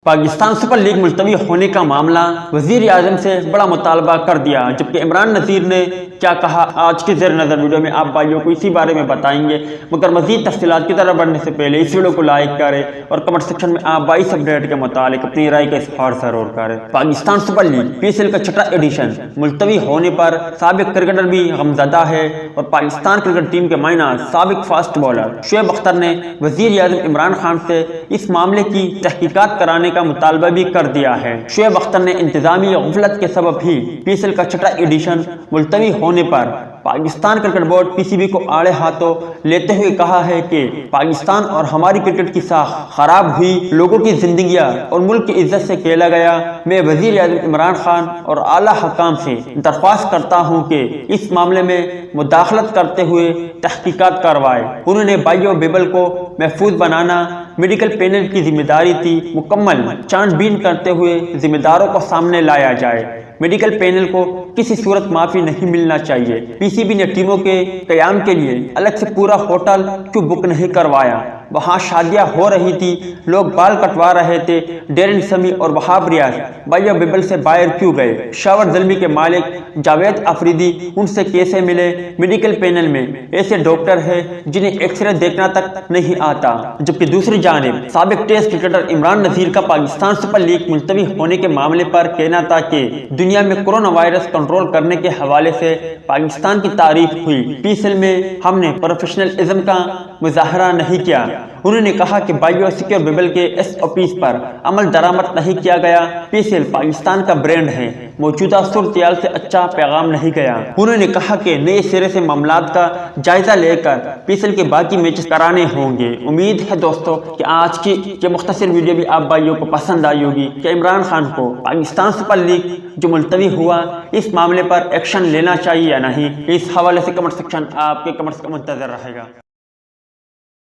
Pakistan super league ملتوی ہونے کا معاملہ وزیر اعظم سے بڑا مطالبہ کر دیا، جبکہ عمران نذیر نے کیا کہا آج کی زیر نظر ویڈیو میں آپ بھائیوں کو اسی بارے میں بتائیں گے۔ مگر مزید تفصیلات کی طرف بڑھنے سے پہلے اس ویڈیو کو لائک کریں اور کمنٹ سیکشن میں آپ بھائی اس اپڈیٹ کے متعلق اپنی رائے کا اظہار ضرور کریں۔ Pakistan super league P S L کا چھٹا ایڈیشن ملتوی ہونے پر سابق کرکٹر بھی غمزدہ ہے اور پاکستان کرکٹ ٹیم کے مائنہ سابق فاسٹ بالر شعیب اختر نے وزیر اعظم عمران خان سے اس معاملے کی تحقیقات کرانے کا مطالبہ بھی کر دیا ہے۔ شعیب اختر نے انتظامی غفلت کے سبب ہی پی ایس ایل کا چھٹا ایڈیشن ملتوی ہونے پر پاکستان کرکٹ بورڈ پی سی بی کو آڑے ہاتھوں لیتے ہوئے کہا ہے کہ پاکستان اور ہماری کرکٹ کی ساکھ خراب ہوئی، لوگوں کی زندگیاں اور ملک کی عزت سے کھیلا گیا۔ میں وزیر اعظم عمران خان اور اعلیٰ حکام سے درخواست کرتا ہوں کہ اس معاملے میں مداخلت کرتے ہوئے تحقیقات کروائے۔ انہوں نے بایو ببل کو محفوظ بنانا میڈیکل پینل کی ذمہ داری تھی، مکمل چھان بین کرتے ہوئے ذمہ داروں کو سامنے لایا جائے۔ میڈیکل پینل کو کسی صورت معافی نہیں ملنا چاہیے۔ پی سی بی نے ٹیموں کے قیام کے لیے الگ سے پورا ہوٹل کیوں بک نہیں کروایا؟ وہاں شادیاں ہو رہی تھی، لوگ بال کٹوا رہے تھے۔ ڈیرن سمی اور وہاب ریاض بایو ببل سے باہر کیوں گئے؟ شاور زلمی کے مالک جاوید افریدی ان سے کیسے ملے؟ میڈیکل پینل میں ایسے ڈاکٹر ہیں جنہیں ایکس رے دیکھنا تک نہیں آتا۔ جبکہ دوسری جانب سابق ٹیسٹ کرکٹر عمران نذیر کا پاکستان سپر لیگ ملتوی ہونے کے معاملے پر کہنا تھا کہ دنیا میں کورونا وائرس کنٹرول کرنے کے حوالے سے پاکستان کی تعریف ہوئی، پی ایس ایل میں ہم نے پروفیشنلزم کا مظاہرہ نہیں کیا۔ انہوں نے کہا کہ بایو سیکیور ببل کے ایس او پیز پر عمل درآمد نہیں کیا گیا۔ پی ایس ایل پاکستان کا برانڈ ہے، موجودہ صورتحال سے اچھا پیغام نہیں گیا۔ انہوں نے کہا کہ نئے سرے سے معاملات کا جائزہ لے کر پی ایس ایل کے باقی میچز کرانے ہوں گے۔ امید ہے دوستو کہ آج کی یہ مختصر ویڈیو بھی آپ بھائیوں کو پسند آئی ہوگی کہ عمران خان کو پاکستان سپر لیگ جو ملتوی ہوا اس معاملے پر ایکشن لینا چاہیے یا نہیں۔ اس حوالے سے کمنٹ سیکشن آپ کے کمنٹس کا منتظر رہے گا۔